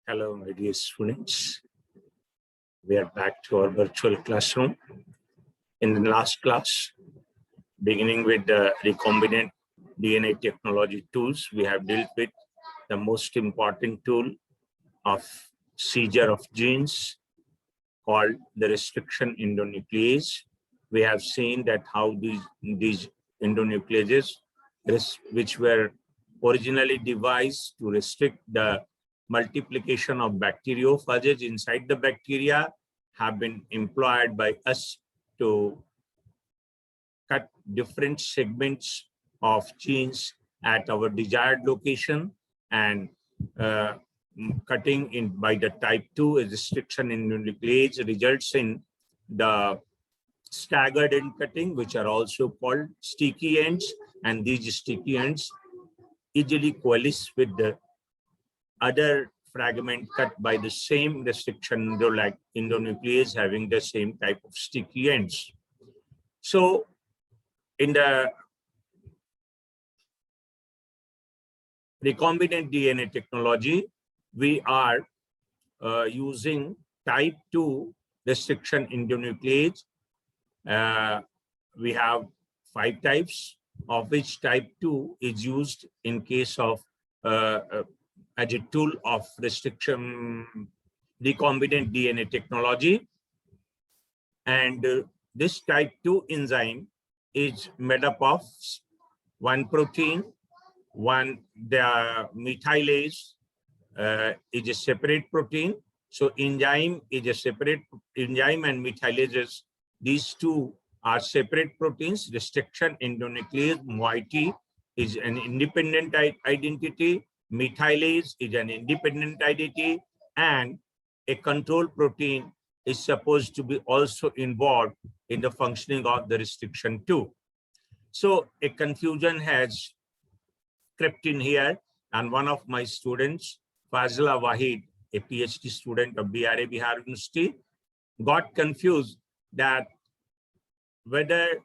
Hello, my dear students. We are back to our virtual classroom. In the last class, beginning with the recombinant DNA technology tools, we have dealt with the most important tool of seizure of genes called the restriction endonuclease. We have seen that how these endonucleases, which were originally devised to restrict the multiplication of bacteriophages inside the bacteria, have been employed by us to cut different segments of genes at our desired location, and cutting in by the type 2 restriction endonuclease results in the staggered end cutting, which are also called sticky ends, and these sticky ends easily coalesce with the other fragment cut by the same restriction endonuclease having the same type of sticky ends. So in the recombinant DNA technology, we are using type 2 restriction endonuclease. We have 5 types, of which type 2 is used in case of as a tool of restriction recombinant DNA technology. And this type 2 enzyme is made up of one protein, the methylase is a separate protein. So enzyme is a separate enzyme, and methylases, these two are separate proteins. Restriction endonuclease moiety is an independent identity. Methylase is an independent identity, and a control protein is supposed to be also involved in the functioning of the restriction 2. So a confusion has crept in here, and one of my students, Fazla Wahid, a PhD student of BRA Bihar University, got confused that whether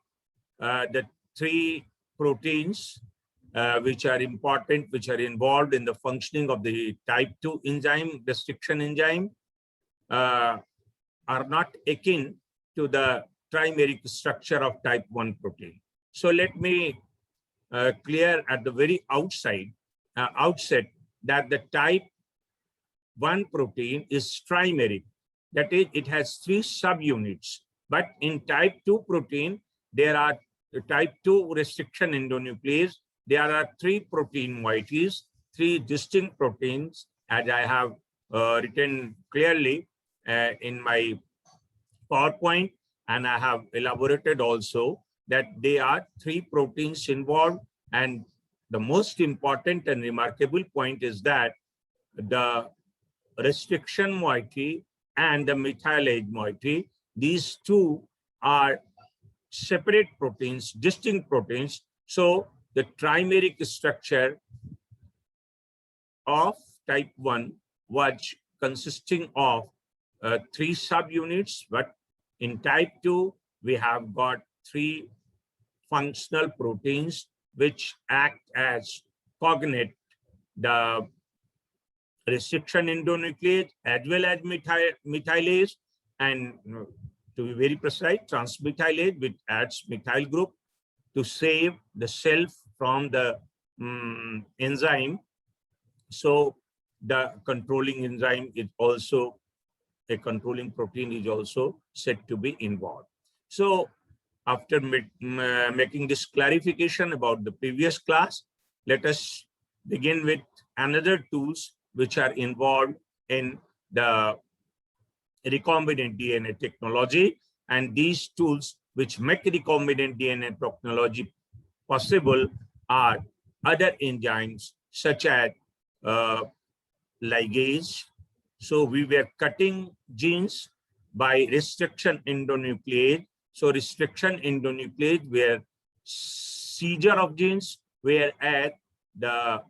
the 3 proteins which are important, which are involved in the functioning of the type 2 enzyme, restriction enzyme, are not akin to the trimeric structure of type 1 protein. So let me clear at the very outset that the type 1 protein is trimeric. That is, it has 3 subunits. But in type 2 protein, there are type 2 restriction endonuclease. There are 3 protein moieties, 3 distinct proteins, as I have written clearly in my PowerPoint, and I have elaborated also that there are 3 proteins involved. And the most important and remarkable point is that the restriction moiety and the methylase moiety, these 2 are separate proteins, distinct proteins. So the trimeric structure of type 1 was consisting of 3 subunits, but in type 2, we have got 3 functional proteins which act as cognate the restriction endonuclease as well as methylase, and to be very precise, transmethylase, which adds methyl group to save the self from the enzyme. So the controlling enzyme is also, a controlling protein is also said to be involved. So after making this clarification about the previous class, let us begin with another tools which are involved in the recombinant DNA technology. And these tools which make recombinant DNA technology possible are other enzymes such as ligase. So we were cutting genes by restriction endonuclease. So restriction endonuclease were seizure of genes, whereas the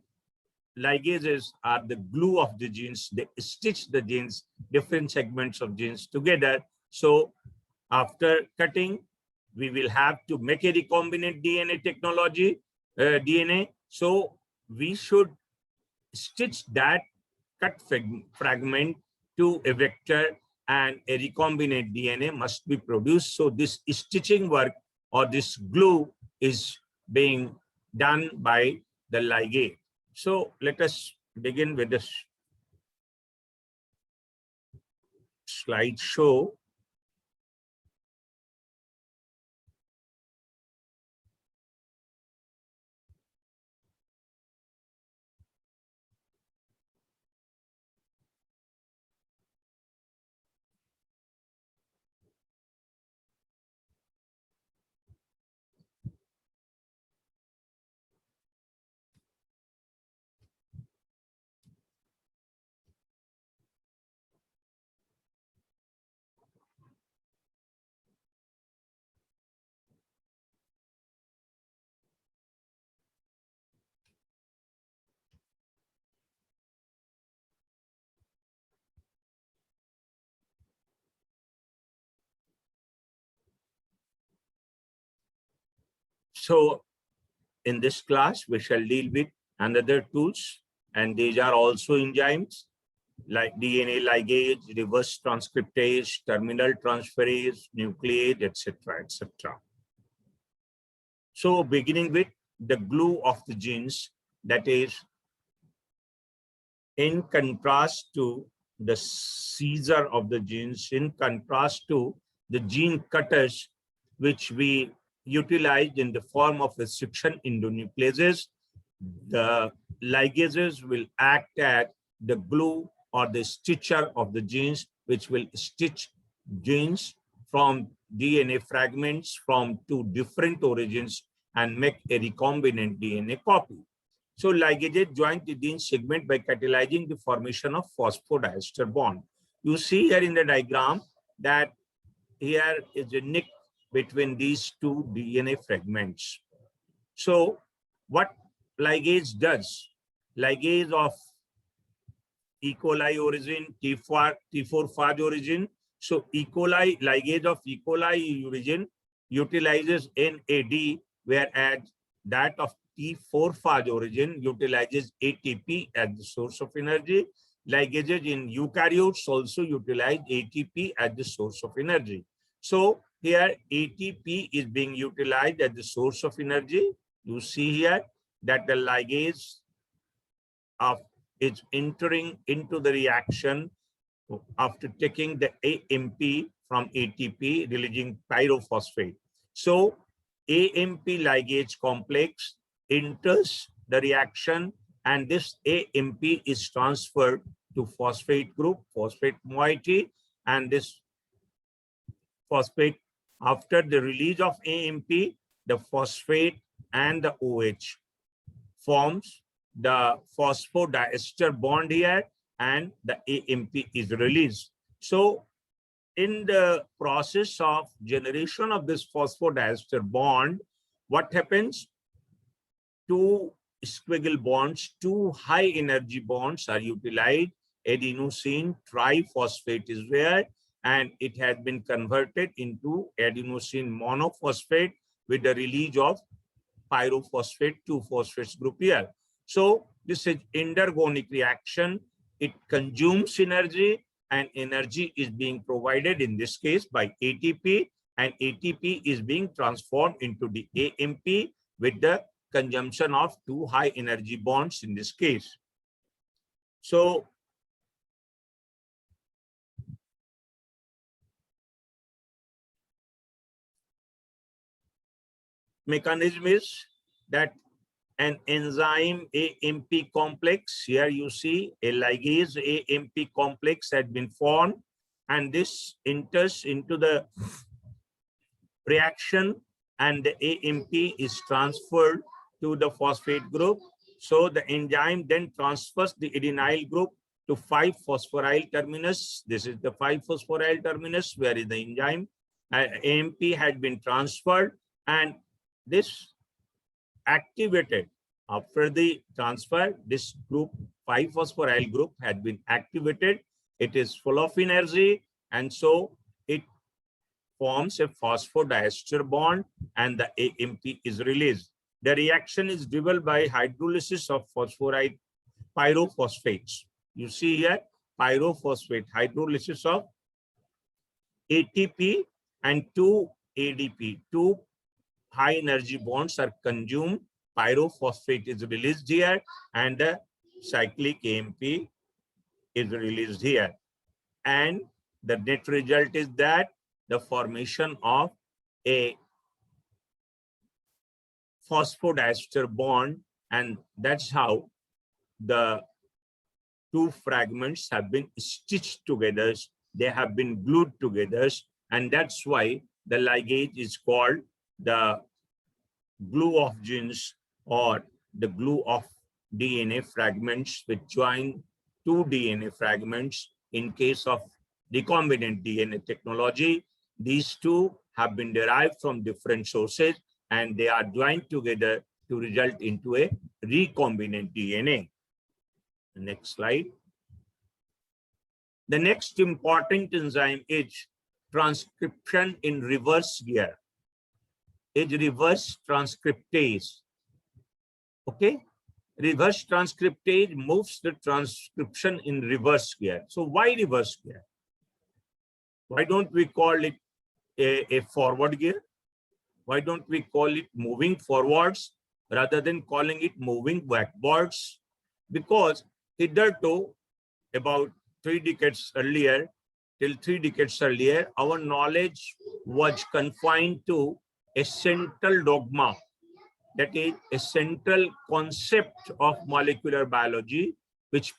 ligases are the glue of the genes. They stitch the genes, different segments of genes together. So after cutting, we will have to make a recombinant DNA technology, DNA. So we should stitch that cut fragment to a vector, and a recombinant DNA must be produced. So this stitching work or this glue is being done by the ligase. So let us begin with this slideshow. So in this class, we shall deal with another tools, and these are also enzymes like DNA ligase, reverse transcriptase, terminal transferase, nuclease, etc., etc. So beginning with the glue of the genes, that is in contrast to the seizure of the genes, in contrast to the gene cutters, which we utilized in the form of restriction endonucleases, the ligases will act as the glue or the stitcher of the genes, which will stitch genes from DNA fragments from two different origins and make a recombinant DNA copy. So ligases join the gene segment by catalyzing the formation of phosphodiester bond. You see here in the diagram that here is a nick between these two DNA fragments. So what ligase does? Ligase of E. coli origin, T4 phage origin. So E. coli, ligase of E. coli origin utilizes NAD, whereas that of T4 phage origin utilizes ATP as the source of energy. Ligases in eukaryotes also utilize ATP as the source of energy. So here ATP is being utilized as the source of energy. You see here that the ligase is entering into the reaction after taking the AMP from ATP, releasing pyrophosphate. So AMP ligase complex enters the reaction, and this AMP is transferred to phosphate group, phosphate moiety, and this phosphate, after the release of AMP, the phosphate and the OH forms the phosphodiester bond here, and the AMP is released. So in the process of generation of this phosphodiester bond, what happens? Two squiggle bonds, two high energy bonds are utilized. Adenosine triphosphate is there, and it has been converted into adenosine monophosphate with the release of pyrophosphate 2-phosphate group here. So this is endergonic reaction. It consumes energy, and energy is being provided in this case by ATP, and ATP is being transformed into the AMP with the consumption of two high energy bonds in this case. So mechanism is that an enzyme AMP complex, here you see a ligase AMP complex had been formed, and this enters into the reaction, and the AMP is transferred to the phosphate group. So the enzyme then transfers the adenyl group to 5-phosphoryl terminus. This is the 5-phosphoryl terminus where is the enzyme. AMP had been transferred, and this activated after the transfer. This group, 5-phosphoryl group, had been activated. It is full of energy, and so it forms a phosphodiester bond, and the AMP is released. The reaction is driven by hydrolysis of phosphoride pyrophosphates. You see here, pyrophosphate, hydrolysis of ATP and 2 ADP, 2 high energy bonds are consumed. Pyrophosphate is released here and the cyclic AMP is released here. And the net result is that the formation of a phosphodiester bond, and that's how the two fragments have been stitched together. They have been glued together, and that's why the ligase is called the glue of genes or the glue of DNA fragments which join two DNA fragments. In case of recombinant DNA technology, these two have been derived from different sources and they are joined together to result into a recombinant DNA. Next slide. The next important enzyme is transcription in reverse gear. Is reverse transcriptase. Okay, reverse transcriptase moves the transcription in reverse gear. So why reverse gear? Why don't we call it a forward gear? Why don't we call it moving forwards rather than calling it moving backwards? Because hitherto, about 3 decades earlier, till 3 decades earlier, our knowledge was confined to a central dogma, that is a central concept of molecular biology, which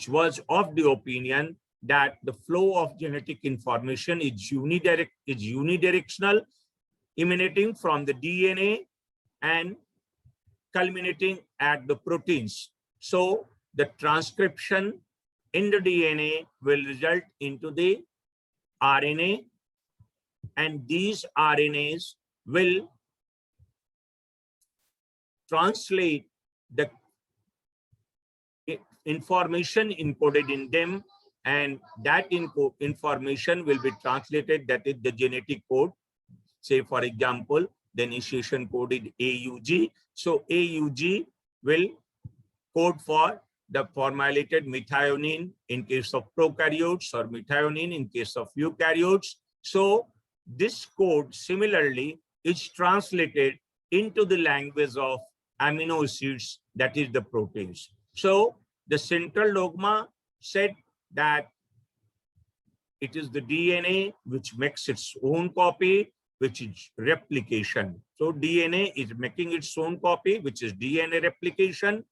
was of the opinion that the flow of genetic information is unidirectional, emanating from the DNA and culminating at the proteins. So the transcription in the DNA will result into the RNA, and these RNAs will translate the information encoded in them, and that information will be translated, that is the genetic code. Say, for example, the initiation code is AUG. So AUG will code for the formulated methionine in case of prokaryotes or methionine in case of eukaryotes. So this code similarly is translated into the language of amino acids, that is the proteins. So the central dogma said that it is the DNA which makes its own copy, which is replication. So DNA is making its own copy, which is DNA replication.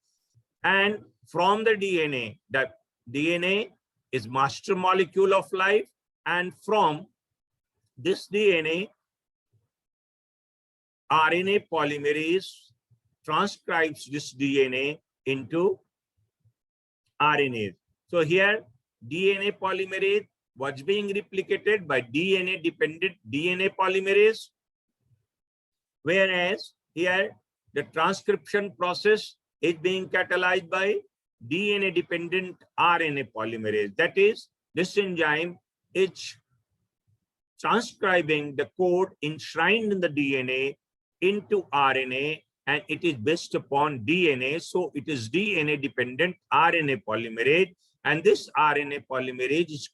And from the DNA, that DNA is master molecule of life. And from this DNA, RNA polymerase transcribes this DNA into RNA. So here, DNA polymerase was being replicated by DNA-dependent DNA polymerase, whereas here the transcription process is being catalyzed by DNA-dependent RNA polymerase. That is, this enzyme is transcribing the code enshrined in the DNA into RNA, and it is based upon DNA. So it is DNA-dependent RNA polymerase, and this RNA polymerase is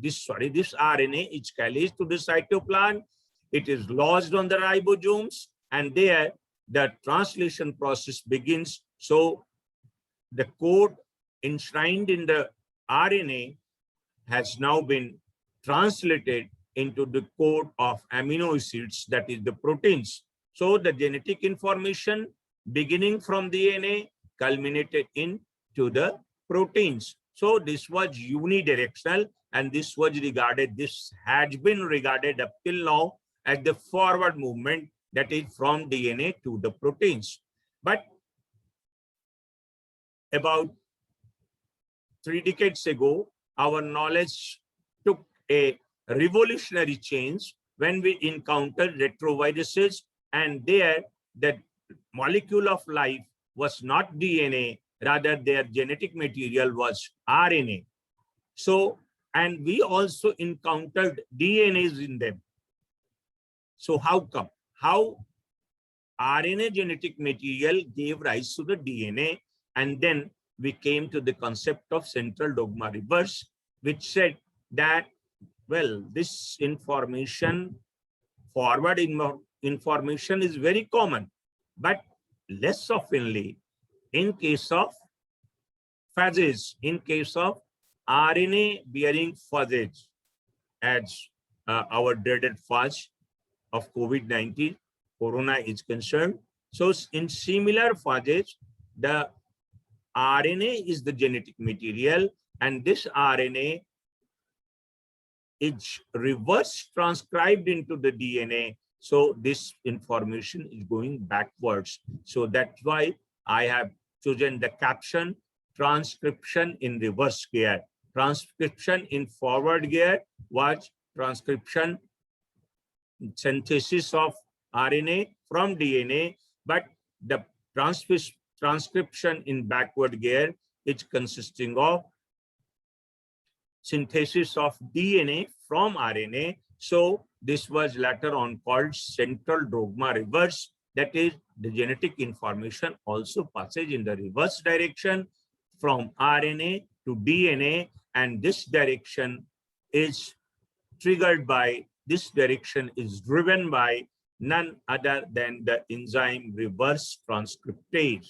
this RNA is carried to the cytoplasm. It is lodged on the ribosomes, and there the translation process begins. So the code enshrined in the RNA has now been translated into the code of amino acids, that is the proteins. So the genetic information beginning from DNA culminated into the proteins. So this was unidirectional, and this has been regarded up till now as the forward movement, that is from DNA to the proteins. But about 3 decades ago, our knowledge took a revolutionary change when we encountered retroviruses, and there the molecule of life was not DNA, rather their genetic material was RNA. So, and we also encountered DNAs in them. So how come? How RNA genetic material gave rise to the DNA, and then we came to the concept of central dogma reverse, which said that, well, this information, forward information is very common, but less oftenly in case of phases, in case of RNA bearing phases, as our dreaded phase of COVID-19, corona is concerned. So in similar phases, the RNA is the genetic material, and this RNA is reverse transcribed into the DNA. So this information is going backwards. So that's why I have chosen the caption, transcription in reverse gear. Transcription in forward gear was transcription, synthesis of RNA from DNA, but the transcription in backward gear is consisting of synthesis of DNA from RNA. So this was later on called central dogma reverse. That is, the genetic information also passes in the reverse direction from RNA to DNA, and this direction is triggered by, this direction is driven by none other than the enzyme reverse transcriptase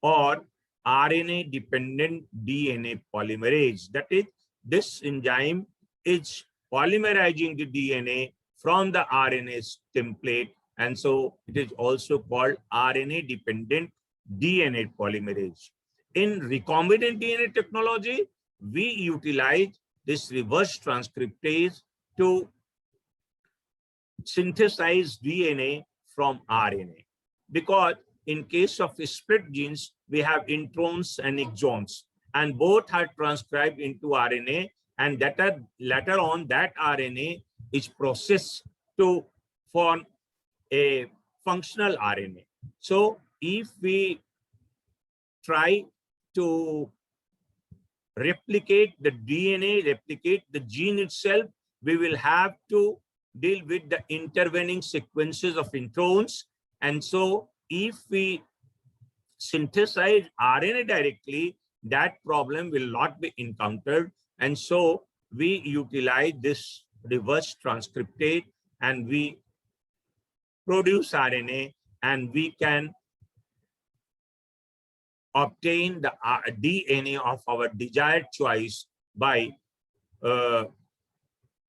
or RNA-dependent DNA polymerase. That is, this enzyme is polymerizing the DNA from the RNA template, and so it is also called RNA-dependent DNA polymerase. In recombinant DNA technology, we utilize this reverse transcriptase to synthesize DNA from RNA, because in case of split genes, we have introns and exons, and both are transcribed into RNA, and that later on that RNA is processed to form a functional RNA. So if we try to replicate the DNA, replicate the gene itself, we will have to deal with the intervening sequences of introns. And so if we synthesize RNA directly, that problem will not be encountered. And so we utilize this reverse transcriptase and we produce RNA, and we can obtain the DNA of our desired choice by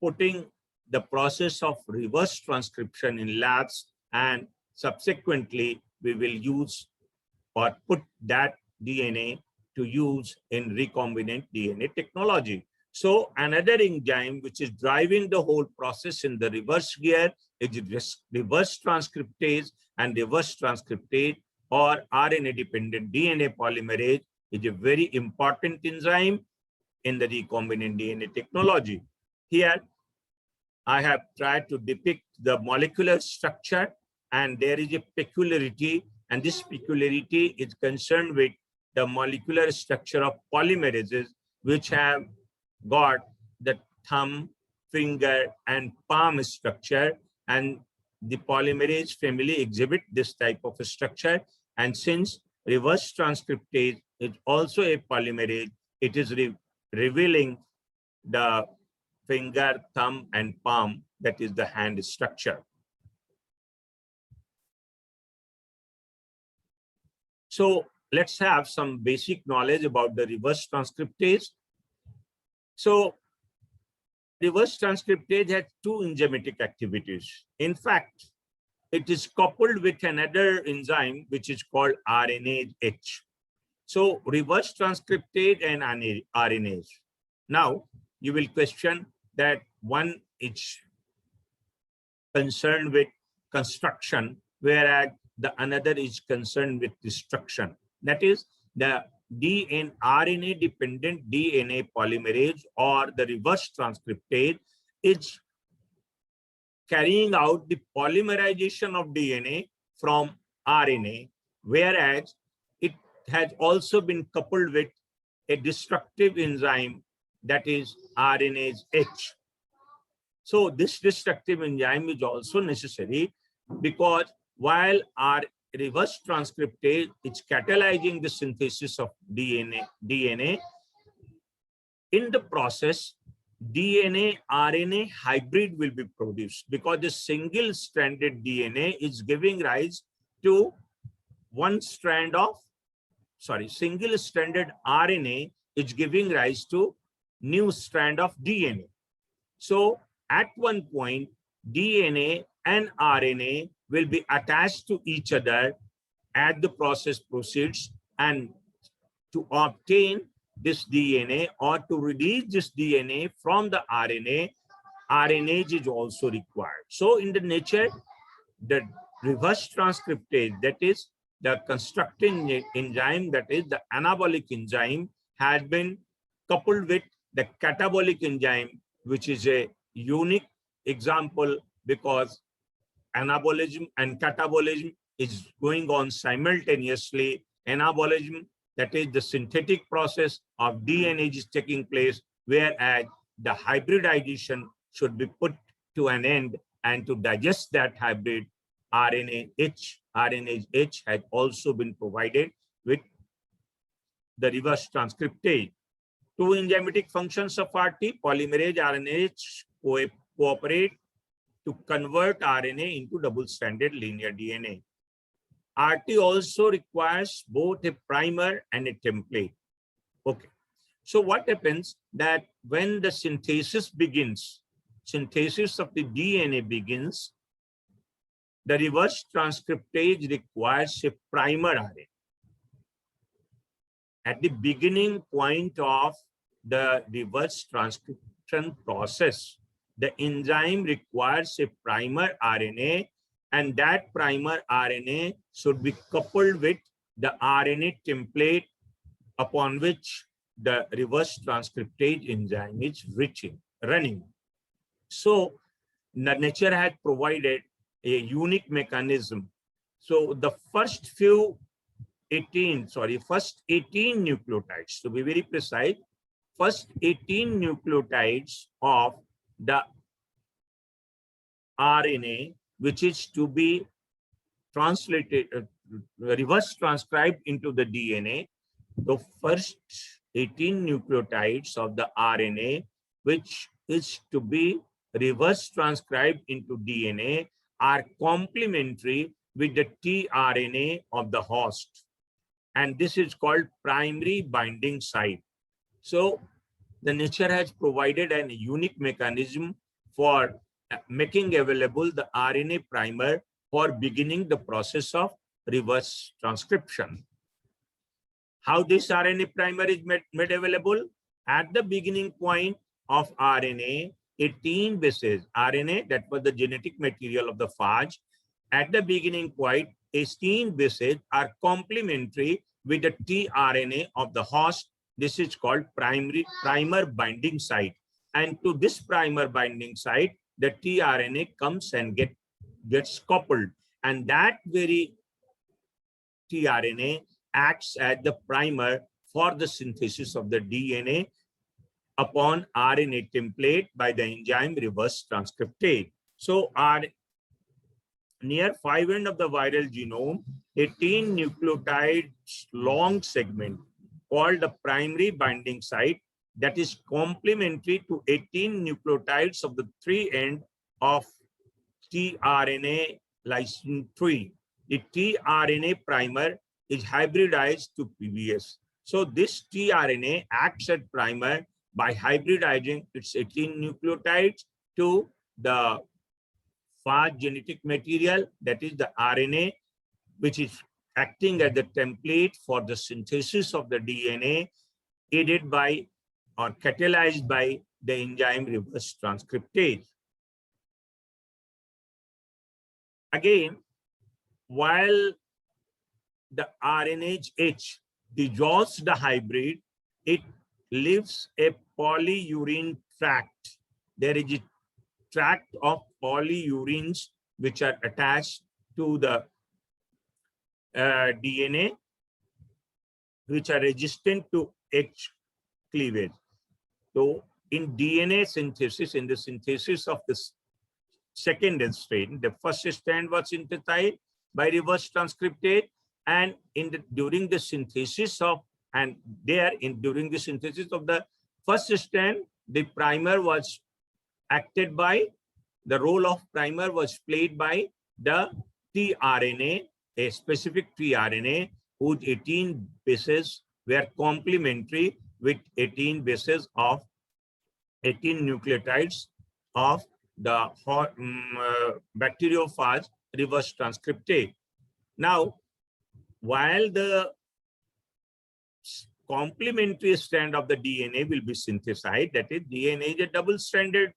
putting the process of reverse transcription in labs, and subsequently we will use or put that DNA to use in recombinant DNA technology. So another enzyme which is driving the whole process in the reverse gear is reverse transcriptase, and reverse transcriptase or RNA-dependent DNA polymerase is a very important enzyme in the recombinant DNA technology. Here, I have tried to depict the molecular structure, and there is a peculiarity, and this peculiarity is concerned with the molecular structure of polymerases, which have got the thumb, finger, and palm structure, and the polymerase family exhibit this type of a structure. And since reverse transcriptase is also a polymerase, it is revealing the finger, thumb, and palm, that is the hand structure. So let's have some basic knowledge about the reverse transcriptase. So reverse transcriptase has two enzymatic activities. In fact, it is coupled with another enzyme which is called RNase H. So reverse transcriptase and RNase. Now you will question that one is concerned with construction, whereas the another is concerned with destruction. That is, the RNA-dependent DNA polymerase or the reverse transcriptase is carrying out the polymerization of DNA from RNA, whereas it has also been coupled with a destructive enzyme, that is RNase H. So this destructive enzyme is also necessary, because while reverse transcriptase is catalyzing the synthesis of DNA. In the process, DNA RNA hybrid will be produced because the single-stranded DNA is giving rise to single-stranded RNA is giving rise to new strand of DNA. So at one point, DNA and RNA will be attached to each other as the process proceeds, and to obtain this DNA or to release this DNA from the RNA, RNase is also required. So in the nature, the reverse transcriptase, that is the constructing enzyme, that is the anabolic enzyme, has been coupled with the catabolic enzyme, which is a unique example because anabolism and catabolism is going on simultaneously. Anabolism, that is the synthetic process of DNA, is taking place, whereas the hybridization should be put to an end, and to digest that hybrid, RNase H has also been provided with the reverse transcriptase. Two enzymatic functions of RT, polymerase RNase cooperate to convert RNA into double-stranded linear DNA. RT also requires both a primer and a template. Okay. So what happens that when the synthesis begins, synthesis of the DNA begins, the reverse transcriptase requires a primer RNA. At the beginning point of the reverse transcription process, the enzyme requires a primer RNA, and that primer RNA should be coupled with the RNA template upon which the reverse transcriptase enzyme is running. So the nature has provided a unique mechanism. So the first 18 nucleotides, to be very precise, first 18 nucleotides of the RNA, which is to be translated, reverse transcribed into the DNA, the first 18 nucleotides of the RNA, which is to be reverse transcribed into DNA, are complementary with the tRNA of the host. And this is called primary binding site. So the nature has provided a unique mechanism for making available the RNA primer for beginning the process of reverse transcription. How this RNA primer is made available? At the beginning point of RNA, 18 bases, RNA, that was the genetic material of the phage, at the beginning point, 18 bases are complementary with the tRNA of the host. This is called primer binding site. And to this primer binding site, the tRNA comes and gets coupled. And that very tRNA acts as the primer for the synthesis of the DNA upon RNA template by the enzyme reverse transcriptase. So near 5 end of the viral genome, 18 nucleotides long segment called the primary binding site that is complementary to 18 nucleotides of the 3 end of tRNA lysine 3. The tRNA primer is hybridized to PBS. So this tRNA acts as primer by hybridizing its 18 nucleotides to the phage genetic material, that is the RNA, which is acting as the template for the synthesis of the DNA, aided by or catalyzed by the enzyme reverse transcriptase. Again, while the RNase H dissolves the hybrid, it leaves a polyurine tract. There is a tract of polyurines which are attached to the DNA, which are resistant to H cleavage. So in DNA synthesis, in the synthesis of this second strand, the first strand was synthesized, by reverse transcriptase, and during the synthesis of during the synthesis of the first strand, the primer was acted by the role of primer was played by the tRNA, a specific tRNA whose 18 bases were complementary with 18 bases of 18 nucleotides of the bacteriophage reverse transcriptase. Now, while the complementary strand of the DNA will be synthesized, that is, DNA is a double-stranded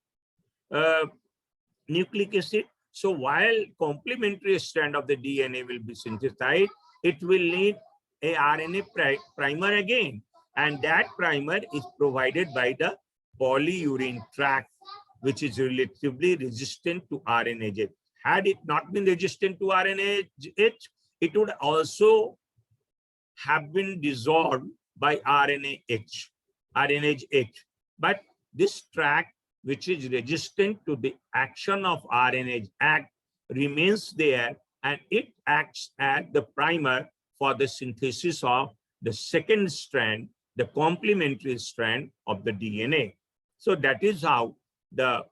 nucleic acid. So while complementary strand of the DNA will be synthesized, it will need a RNA primer again. And that primer is provided by the polyurine tract, which is relatively resistant to RNase. Had it not been resistant to RNase, it would also have been dissolved by RNase H. But this tract, which is resistant to the action of RNase Act, remains there, and it acts as the primer for the synthesis of the second strand, the complementary strand of the DNA. So that is how the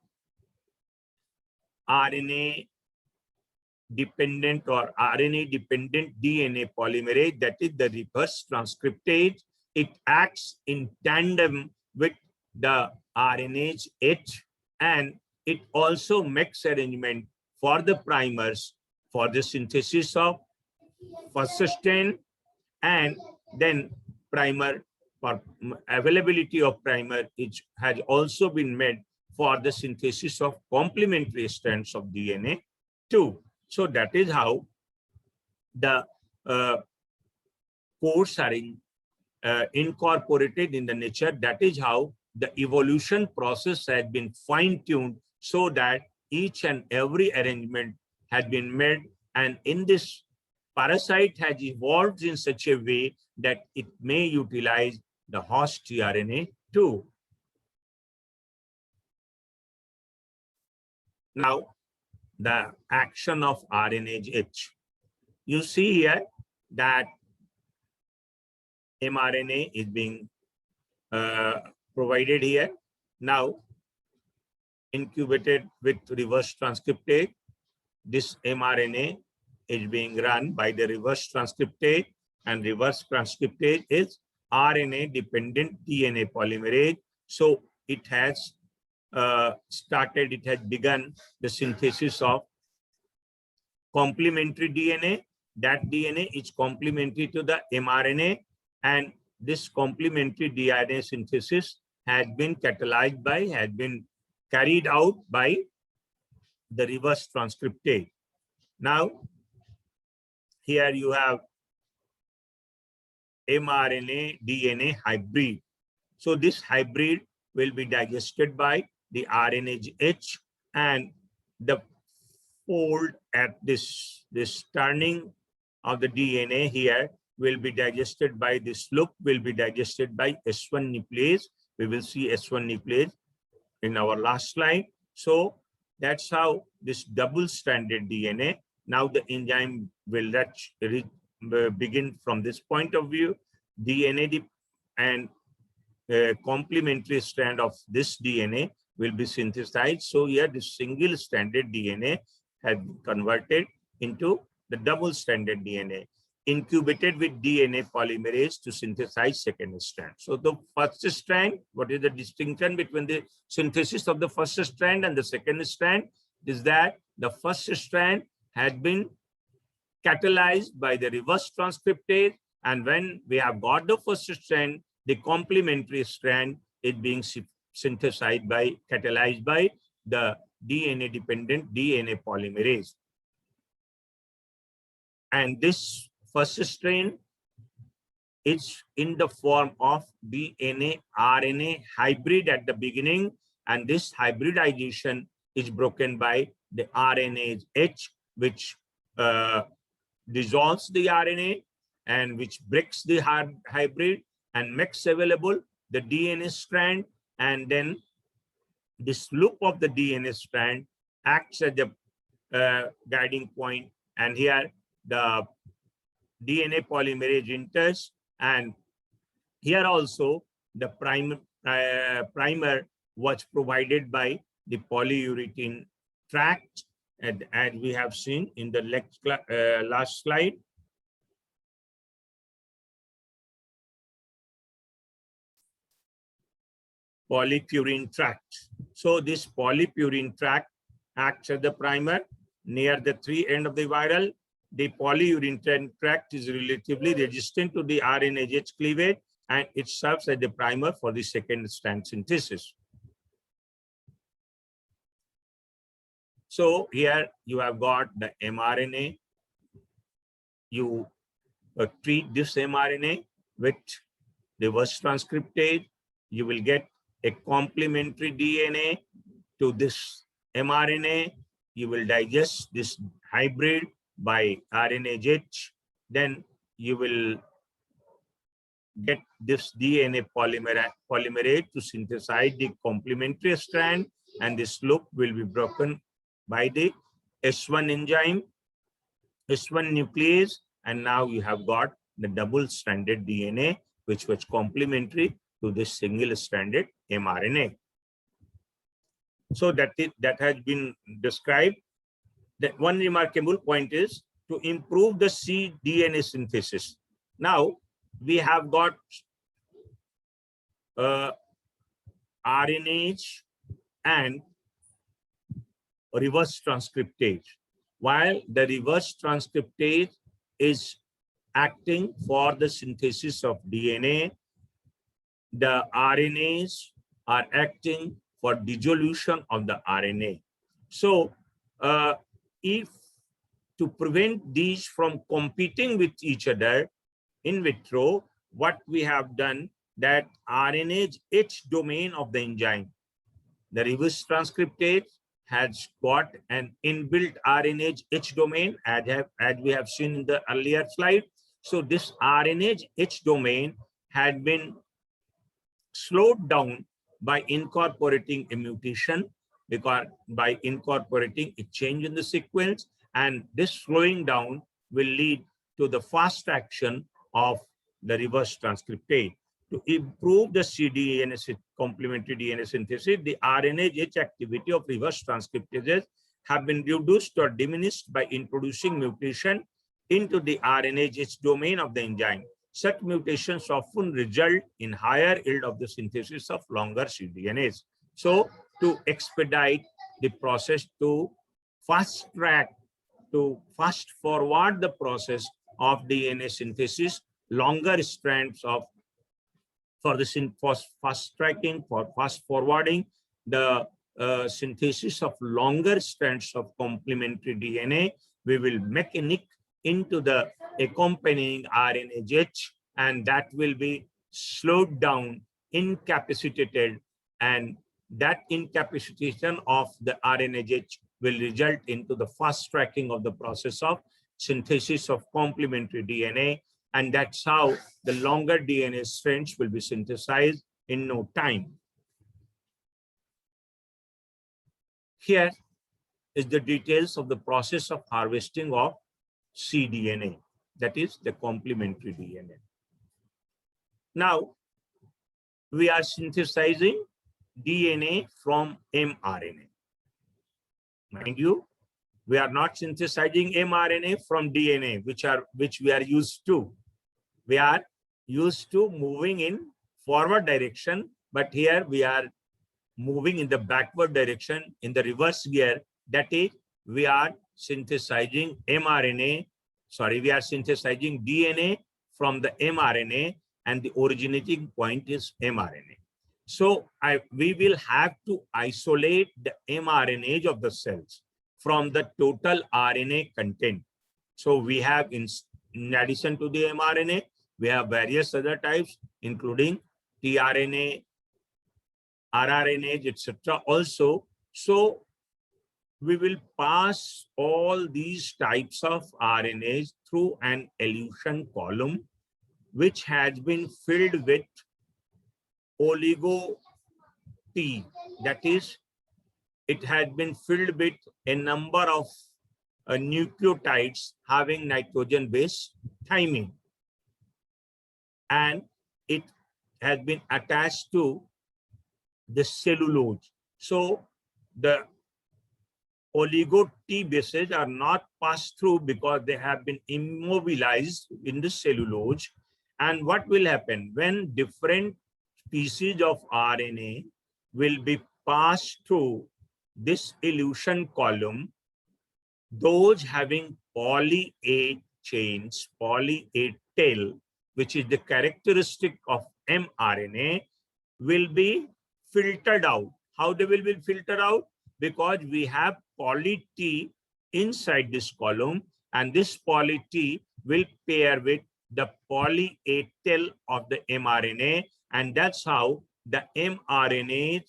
RNA-dependent or RNA-dependent DNA polymerase, that is the reverse transcriptase, it acts in tandem with the RNase H, and it also makes arrangement for the primers for the synthesis of first strand, and then primer for availability of primer has also been made for the synthesis of complementary strands of DNA too. So that is how the codes are incorporated in the nature. That is how the evolution process has been fine-tuned so that each and every arrangement has been made, and in this parasite has evolved in such a way that it may utilize the host tRNA too. Now, the action of RNase H. You see here that mRNA is being provided here. Now, incubated with reverse transcriptase, this mRNA is being run by the reverse transcriptase, and reverse transcriptase is RNA-dependent DNA polymerase. So it has begun the synthesis of complementary DNA. That DNA is complementary to the mRNA, and this complementary DNA synthesis has been carried out by the reverse transcriptase. Now, here you have mRNA DNA hybrid. So this hybrid will be digested by the RNase H, and the fold at this turning of the DNA here will be digested by this loop, will be digested by S1 nuclease. We will see S1 nuclease in our last slide. So that's how this double-stranded DNA. Now the enzyme will begin from this point of view. DNA and complementary strand of this DNA will be synthesized. So here the single-stranded DNA has been converted into the double-stranded DNA, incubated with DNA polymerase to synthesize second strand. So the first strand, what is the distinction between the synthesis of the first strand and the second strand is that the first strand had been catalyzed by the reverse transcriptase, and when we have got the first strand, the complementary strand is being synthesized by, catalyzed by the DNA-dependent DNA polymerase. And this first strand is in the form of DNA-RNA hybrid at the beginning, and this hybridization is broken by the RNase H, which dissolves the RNA and which breaks the hybrid and makes available the DNA strand, and then this loop of the DNA strand acts as the guiding point, and here the DNA polymerase enters, and here also the primer was provided by the polyurethane tract, and as we have seen in the last slide. Polypurine tract. So this polypurine tract acts as the primer near the 3 end of the viral. The polyurethane tract is relatively resistant to the RNase cleavage, and it serves as the primer for the second strand synthesis. So here you have got the mRNA. You treat this mRNA with reverse transcriptase. You will get a complementary DNA to this mRNA. You will digest this hybrid by RNase. Then you will get this DNA polymerase to synthesize the complementary strand, and this loop will be broken by the S1 enzyme, S1 nuclease, and now you have got the double-stranded DNA, which was complementary to this single-stranded mRNA. So that has been described. That one remarkable point is to improve the cDNA synthesis. Now we have got RNase and reverse transcriptase. While the reverse transcriptase is acting for the synthesis of DNA, the RNAs are acting for dissolution of the RNA. So if to prevent these from competing with each other in vitro, what we have done, that RNase H domain of the enzyme, the reverse transcriptase has got an inbuilt RNase H domain, as we have seen in the earlier slide. So this RNase H domain had been slowed down by incorporating a mutation, because by incorporating a change in the sequence, and this slowing down will lead to the fast action of the reverse transcriptase. To improve the cDNA complementary DNA synthesis, the RNase H activity of reverse transcriptases have been reduced or diminished by introducing mutation into the RNase H domain of the enzyme. Such mutations often result in higher yield of the synthesis of longer cDNAs. So to expedite the process, to fast track, to fast forward the process of DNA synthesis, longer strands of for the fast tracking, for fast forwarding the synthesis of longer strands of complementary DNA, we will make a nick into the accompanying RNase H, and that will be slowed down, incapacitated, and that incapacitation of the RNase H will result into the fast tracking of the process of synthesis of complementary DNA. And that's how the longer DNA strands will be synthesized in no time. Here is the details of the process of harvesting of cDNA, that is the complementary DNA. Now, we are synthesizing DNA from mRNA. Mind you, we are not synthesizing mRNA from DNA, which we are used to. We are used to moving in forward direction, but here we are moving in the backward direction in the reverse gear. That is, we are synthesizing mRNA, sorry, we are synthesizing DNA from the mRNA, and the originating point is mRNA. So we will have to isolate the mRNA of the cells from the total RNA content. So we have, in addition to the mRNA, we have various other types, including tRNA, rRNA, etc. also. So we will pass all these types of RNAs through an elution column, which has been filled with oligo T. That is, it has been filled with a number of nucleotides having nitrogen base thymine, and it has been attached to the cellulose. So the oligo T bases are not passed through because they have been immobilized in the cellulose. And what will happen when different species of RNA will be passed through this elution column? Those having poly A chains, poly A tail, which is the characteristic of mRNA, will be filtered out. How they will be filtered out? Because we have poly T inside this column, and this poly T will pair with the poly A tail of the mRNA, and that's how the mRNAs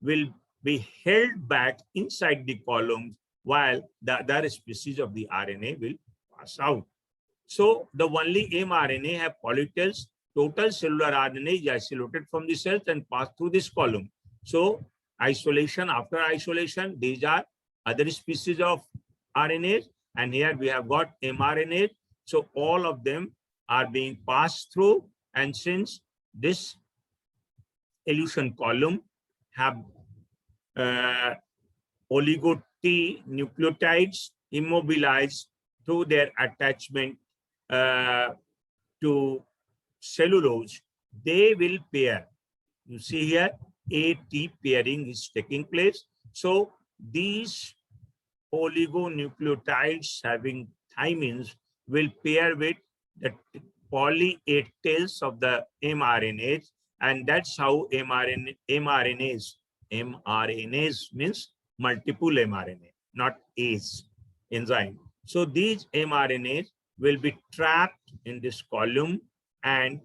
will be held back inside the columns while the other species of the RNA will pass out. So the only mRNA have polytails. Total cellular RNA is isolated from the cells and pass through this column. So isolation after isolation, these are other species of RNAs, and here we have got mRNA. So all of them are being passed through, and since this elution column have oligo T nucleotides immobilized through their attachment to cellulose, they will pair. You see here, AT pairing is taking place. So these oligonucleotides having thymines will pair with the poly A tails of the mRNAs, and that's how mRNAs means multiple mRNA, not A's enzyme. So these mRNAs will be trapped in this column, and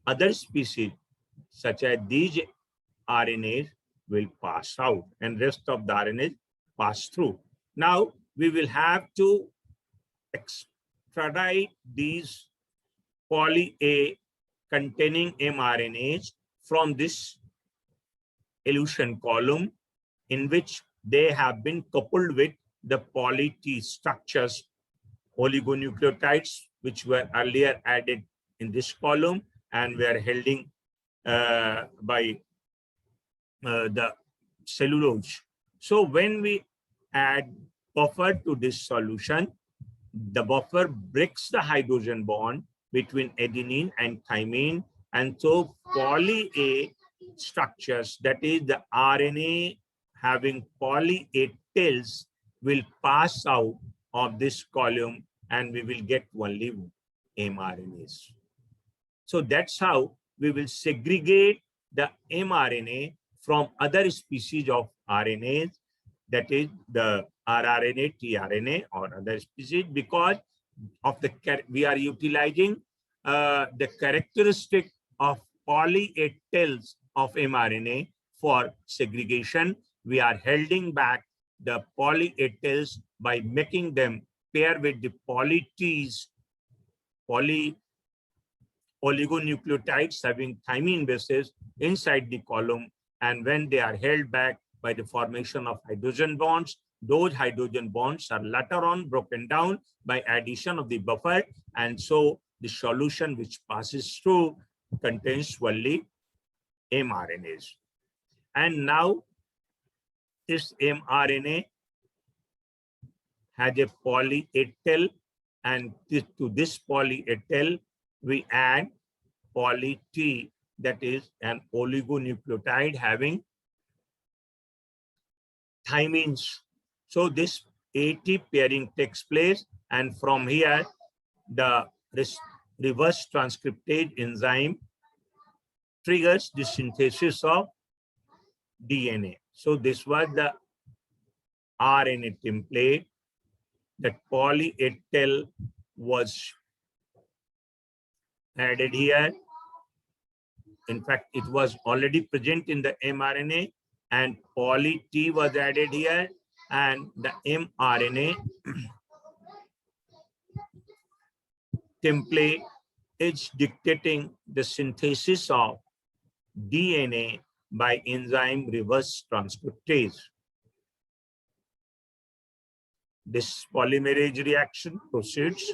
other species such as these RNAs will pass out, and rest of the RNAs pass through. Now we will have to extradite these poly A containing mRNAs from this elution column, in which they have been coupled with the poly T structures, oligonucleotides, which were earlier added in this column and were held by the cellulose. So when we add buffer to this solution, the buffer breaks the hydrogen bond between adenine and thymine, and so poly A structures, that is the RNA having poly A tails, will pass out of this column, and we will get only mRNAs. So that's how we will segregate the mRNA from other species of RNAs, that is the rRNA, tRNA, or other species, because of the we are utilizing the characteristic of poly A tails of mRNA for segregation. We are holding back the poly A tails by making them pair with the poly T's, oligonucleotides having thymine bases inside the column, and when they are held back by the formation of hydrogen bonds, those hydrogen bonds are later on broken down by addition of the buffer, and so the solution which passes through contains only mRNAs. And now this mRNA has a poly A tail, and to this poly A tail we add poly T, that is an oligonucleotide having thymines. So this AT pairing takes place, and from here the reverse transcriptase enzyme triggers the synthesis of DNA. So this was the RNA template that poly A tail was added here. In fact, it was already present in the mRNA, and poly T was added here, and the mRNA template is dictating the synthesis of DNA by enzyme reverse transcriptase. This polymerase reaction proceeds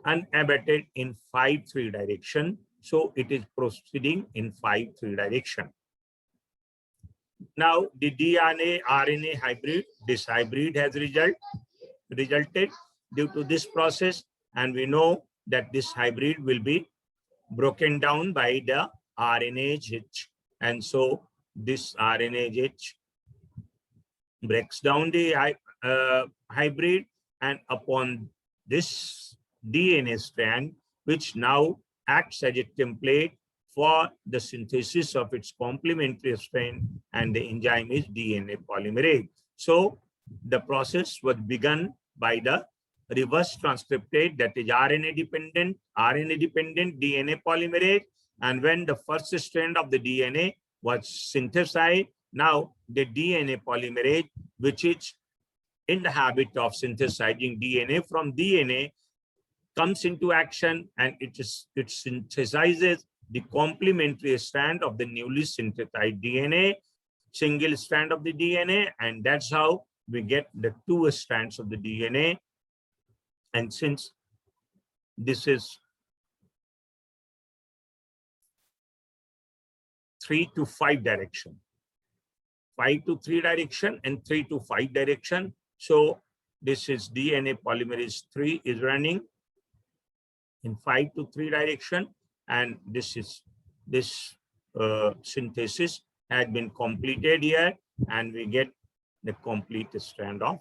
unabated in 5-3 direction. So it is proceeding in 5-3 direction. Now the DNA RNA hybrid, this hybrid has resulted due to this process, and we know that this hybrid will be broken down by the RNase H, and so this RNase H breaks down the hybrid, and upon this DNA strand, which now acts as a template for the synthesis of its complementary strand, and the enzyme is DNA polymerase. So the process was begun by the reverse transcriptase, that is RNA dependent DNA polymerase, and when the first strand of the DNA was synthesized, now the DNA polymerase, which is in the habit of synthesizing DNA from DNA, comes into action, and it synthesizes the complementary strand of the newly synthesized DNA, single strand of the DNA, and that's how we get the 2 strands of the DNA. And since this is 3 to 5 direction, 5 to 3 direction and 3 to 5 direction, so this is DNA polymerase 3 is running in 5 to 3 direction, and this synthesis has been completed here, and we get the complete strand of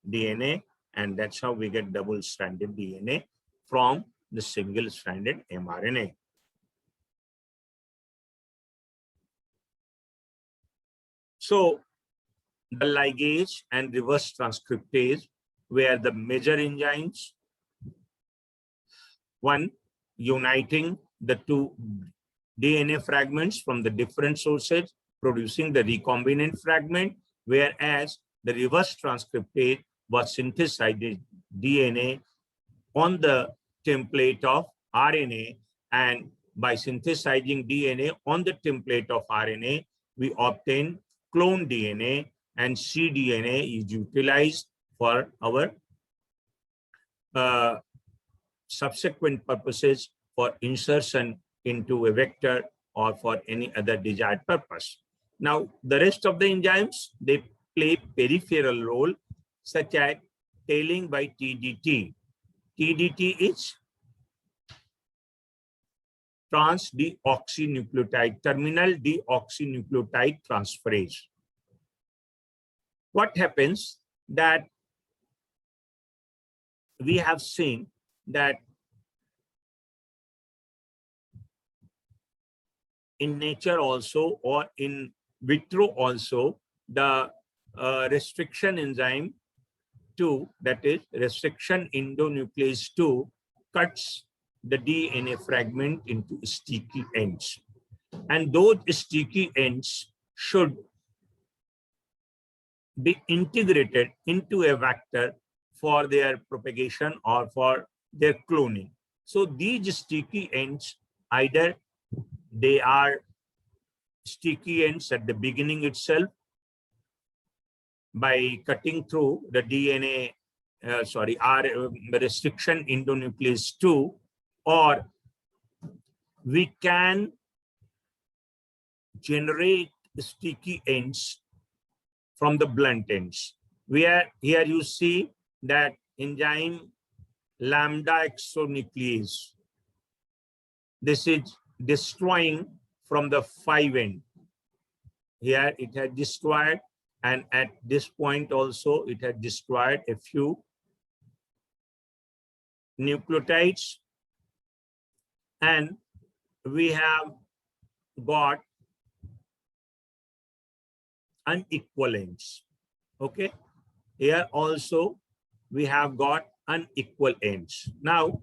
DNA, and that's how we get double-stranded DNA from the single-stranded mRNA. So the ligase and reverse transcriptase were the major enzymes. One, uniting the 2 DNA fragments from the different sources, producing the recombinant fragment, whereas the reverse transcriptase was synthesized DNA on the template of RNA, and by synthesizing DNA on the template of RNA, we obtain clone DNA, and cDNA is utilized for our subsequent purposes for insertion into a vector or for any other desired purpose. Now, the rest of the enzymes, they play peripheral role, such as tailing by TDT. TDT is trans-deoxynucleotide, terminal deoxynucleotide transferase. What happens that we have seen that in nature also, or in vitro also, the restriction enzyme 2, that is restriction endonuclease 2, cuts the DNA fragment into sticky ends, and those sticky ends should be integrated into a vector for their propagation or for their cloning. So these sticky ends, either they are sticky ends at the beginning itself by cutting through the DNA, restriction endonuclease 2, or we can generate sticky ends from the blunt ends. Here you see that enzyme lambda exonuclease. This is destroying from the 5 end. Here it has destroyed, and at this point also it has destroyed a few nucleotides, and we have got unequal ends. Okay, here also we have got unequal ends. Now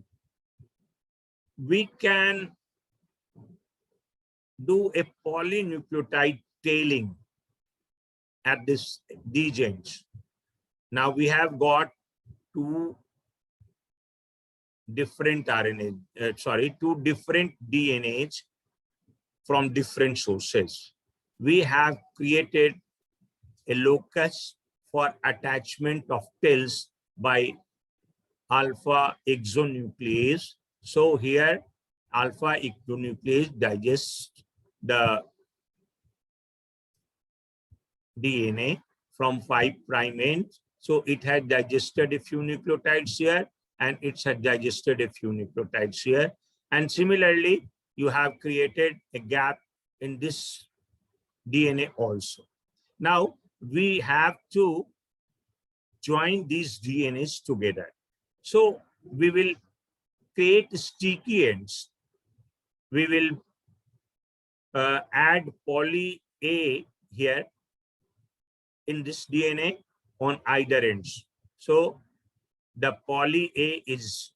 we can do a polynucleotide tailing at these ends. Now we have got 2 different RNA, 2 different DNAs from different sources. We have created a locus for attachment of TILs by alpha exonuclease. So here alpha exonuclease digests the DNA from 5' end. So it had digested a few nucleotides here, and it had digested a few nucleotides here. And similarly, you have created a gap in this DNA also. Now we have to join these DNAs together. So we will create sticky ends. We will add poly A here in this DNA on either ends. So the poly A is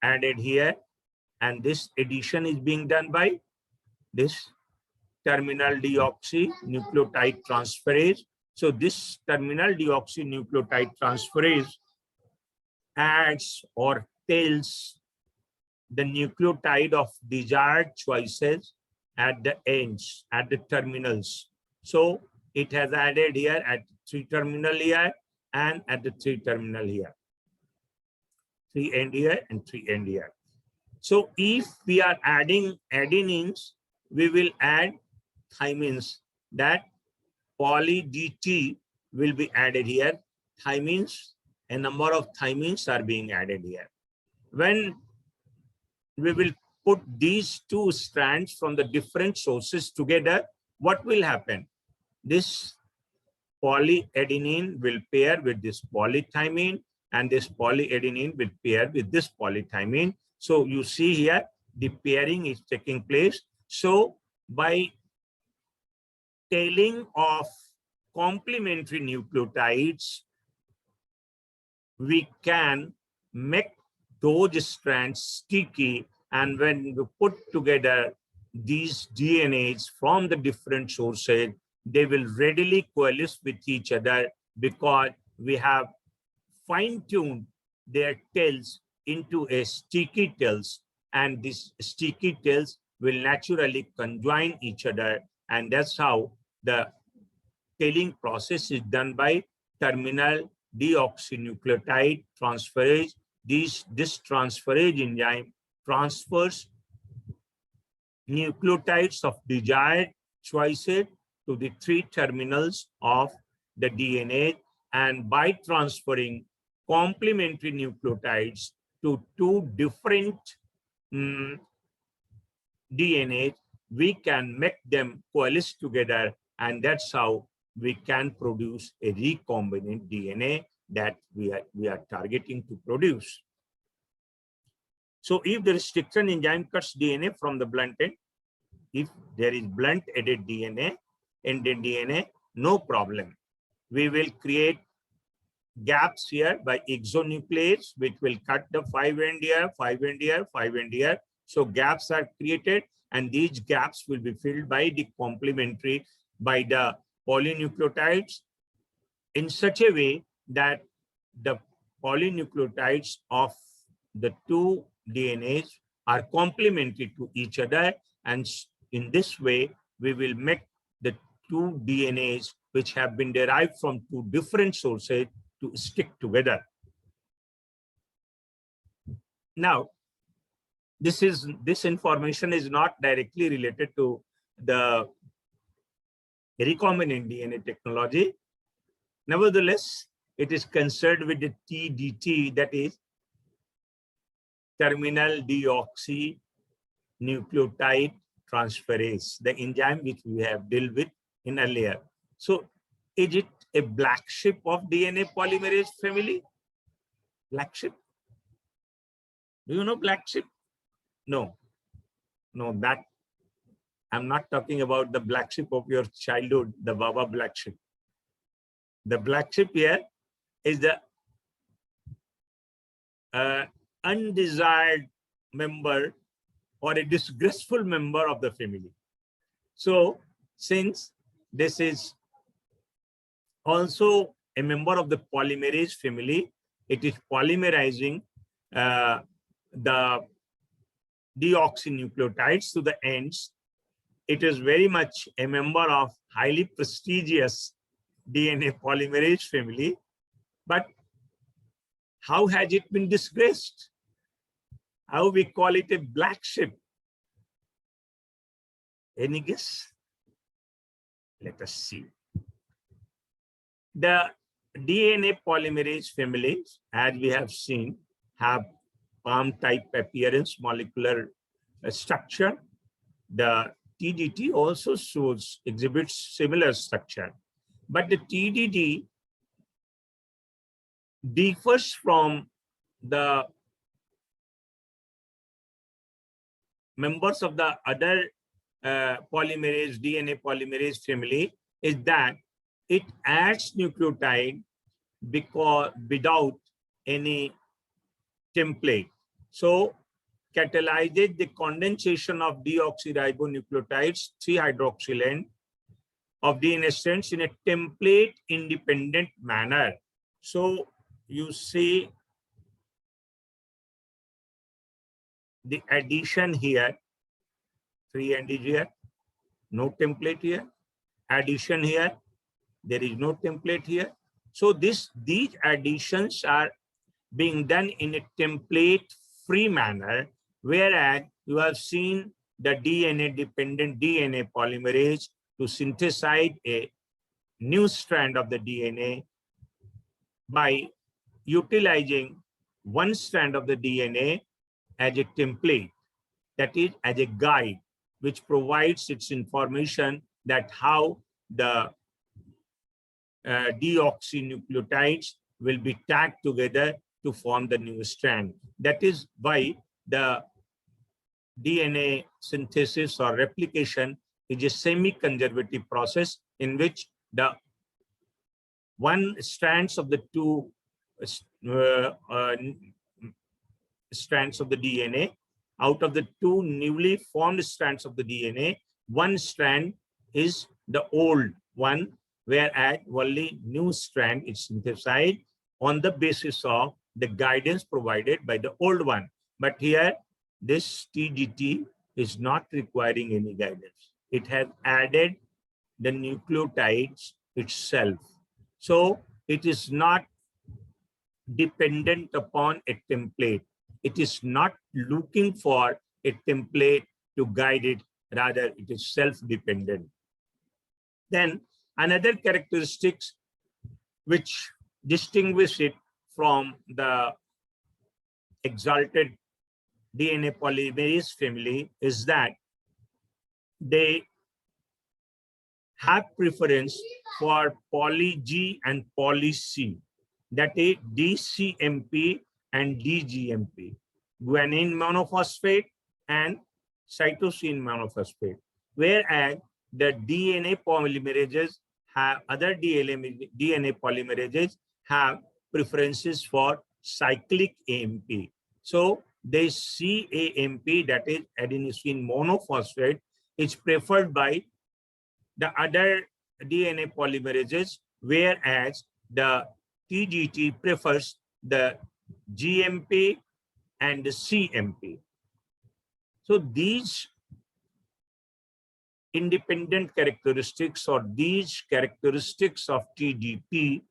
added here, and this addition is being done by this terminal deoxynucleotide transferase. So this terminal deoxynucleotide transferase adds or tells the nucleotide of desired choices at the ends, at the terminals. So it has added here at 3 terminal here and at the 3 terminal here. 3 end here and 3 end here. So if we are adding adenines, we will add thymines. That poly DT will be added here. Thymines, a number of thymines are being added here. When we will put these 2 strands from the different sources together, what will happen? This polyadenine will pair with this polythymine, and this polyadenine will pair with this polythymine. So you see here, the pairing is taking place. So by tailing of complementary nucleotides, we can make those strands sticky, and when we put together these DNAs from the different sources, they will readily coalesce with each other because we have fine-tuned their tails into a sticky tails, and these sticky tails will naturally conjoin each other, and that's how the tailing process is done by terminal deoxynucleotide transferase. This transferase enzyme transfers nucleotides of desired choices to the 3 terminals of the DNA, and by transferring complementary nucleotides to 2 different DNAs, we can make them coalesce together, and that's how we can produce a recombinant DNA that we are targeting to produce. So if the restriction enzyme cuts DNA from the blunt end, if there is blunt ended DNA, no problem. We will create gaps here by exonuclease, which will cut the 5 end here, 5 end here, 5 end here. So gaps are created, and these gaps will be filled by the complementary, by the polynucleotides in such a way that the polynucleotides of the 2 DNAs are complementary to each other, and in this way we will make the 2 DNAs which have been derived from 2 different sources to stick together. Now, this information is not directly related to the recombinant DNA technology. Nevertheless, it is concerned with the TDT, that is terminal deoxynucleotide transferase, the enzyme which we have dealt with in earlier. So is it a black sheep of DNA polymerase family? Black sheep? Do you know black sheep? No, that I'm not talking about the black sheep of your childhood, the Baba black sheep. The black sheep here is the undesired member or a disgraceful member of the family. So since this is also a member of the polymerase family, it is polymerizing the deoxynucleotides to the ends. It is very much a member of highly prestigious DNA polymerase family, but how has it been disgraced? How we call it a black sheep? Any guess? Let us see. The DNA polymerase families, as we have seen, have palm-type appearance, molecular structure. The TDT also exhibits similar structure, but the TDT differs from the members of the other polymerase, DNA polymerase family, is that it adds nucleotide without any template. So catalyzes the condensation of deoxyribonucleotides 3-hydroxyl of DNA strands in a template independent manner. So you see the addition here, 3 is here, no template here. Addition here, there is no template here. So these additions are being done in a template-free manner, whereas you have seen the DNA-dependent DNA polymerase to synthesize a new strand of the DNA by utilizing one strand of the DNA as a template, that is as a guide, which provides its information that how the deoxynucleotides will be tagged together to form the new strand. That is why the DNA synthesis or replication is a semi-conservative process in which the one strands of the two strands of the DNA, out of the two newly formed strands of the DNA, one strand is the old one, whereas only new strand is synthesized on the basis of the guidance provided by the old one. But here, this TGT is not requiring any guidance. It has added the nucleotides itself. So it is not dependent upon a template. It is not looking for a template to guide it. Rather, it is self-dependent. Then another characteristics which distinguish it from the exalted DNA polymerase family is that they have preference for poly G and poly C, that is DCMP and DGMP, guanine monophosphate and cytosine monophosphate, whereas the DNA polymerases have other DNA polymerases have preferences for cyclic AMP. So the CAMP, that is adenosine monophosphate, is preferred by the other DNA polymerases, whereas the TGT prefers the GMP and the CMP. So these independent characteristics or these characteristics of TDP,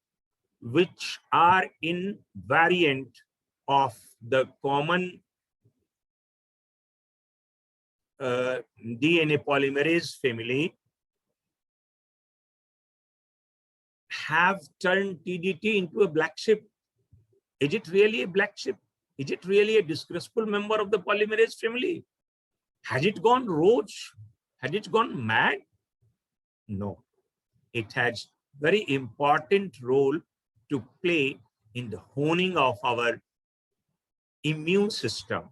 which are invariant of the common DNA polymerase family, have turned TDT into a black sheep. Is it really a black sheep? Is it really a disgraceful member of the polymerase family? Has it gone rogue? Has it gone mad? No. It has very important role to play in the honing of our immune system.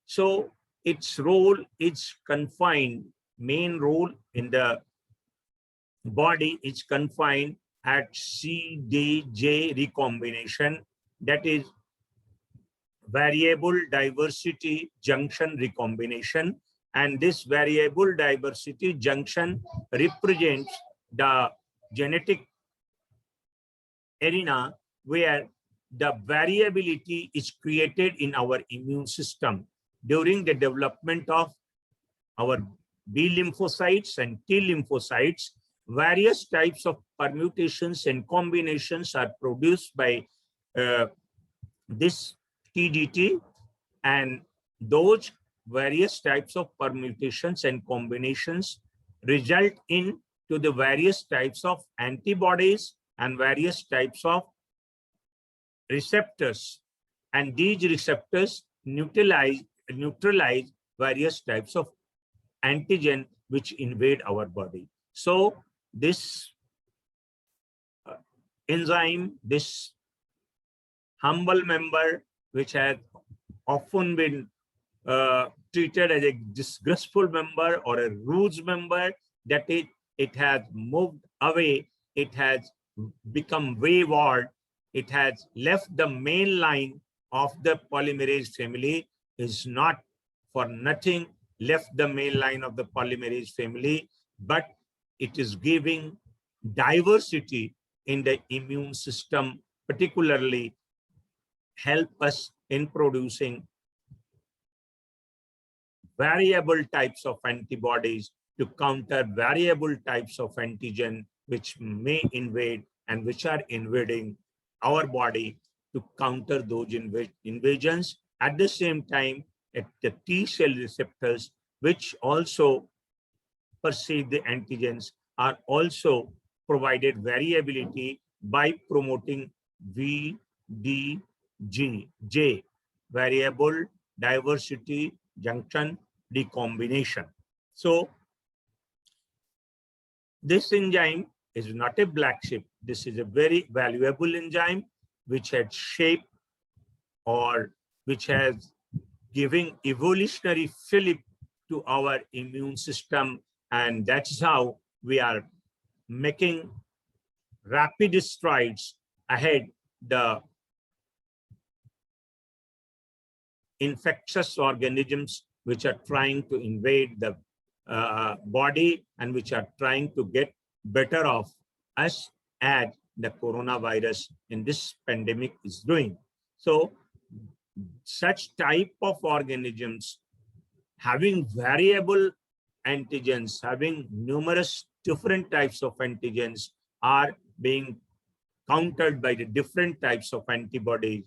So its role is confined, main role in the body is confined at CDJ recombination, that is variable diversity junction recombination. And this variable diversity junction represents the genetic arena where the variability is created in our immune system during the development of our B lymphocytes and T lymphocytes. various types of permutations and combinations are produced by this TDT, and those various types of permutations and combinations result in to the various types of antibodies and various types of receptors, and these receptors neutralize various types of antigen which invade our body. So this enzyme, this humble member, which has often been treated as a disgraceful member or a rude member, that it has moved away, it has become wayward, it has left the main line of the polymerase family, is not for nothing left the main line of the polymerase family, but it is giving diversity in the immune system, particularly help us in producing variable types of antibodies to counter variable types of antigen which may invade and which are invading our body, to counter those invasions. At the same time, at the T cell receptors, which also perceive the antigens, are also provided variability by promoting VDJ, variable diversity junction recombination. So this enzyme is not a black sheep. This is a very valuable enzyme which had shaped or which has given evolutionary fillip to our immune system, and that's how we are making rapid strides ahead the infectious organisms which are trying to invade the body and which are trying to get better of us, as the coronavirus in this pandemic is doing. So such type of organisms having variable antigens, having numerous different types of antigens, are being countered by the different types of antibodies.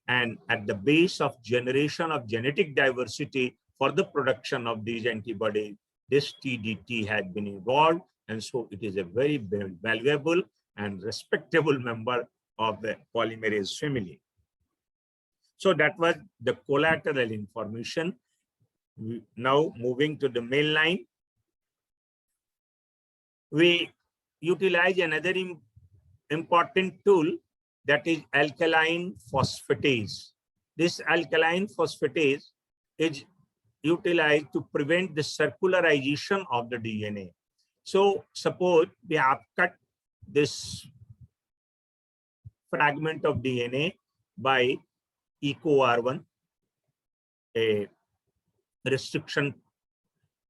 And at the base of generation of genetic diversity for the production of these antibodies, this TDT had been involved. And so it is a very valuable and respectable member of the polymerase family. So that was the collateral information. Now moving to the main line, we utilize another important tool, that is alkaline phosphatase. This alkaline phosphatase is utilized to prevent the circularization of the DNA. So suppose we have cut this fragment of DNA by EcoR1, a restriction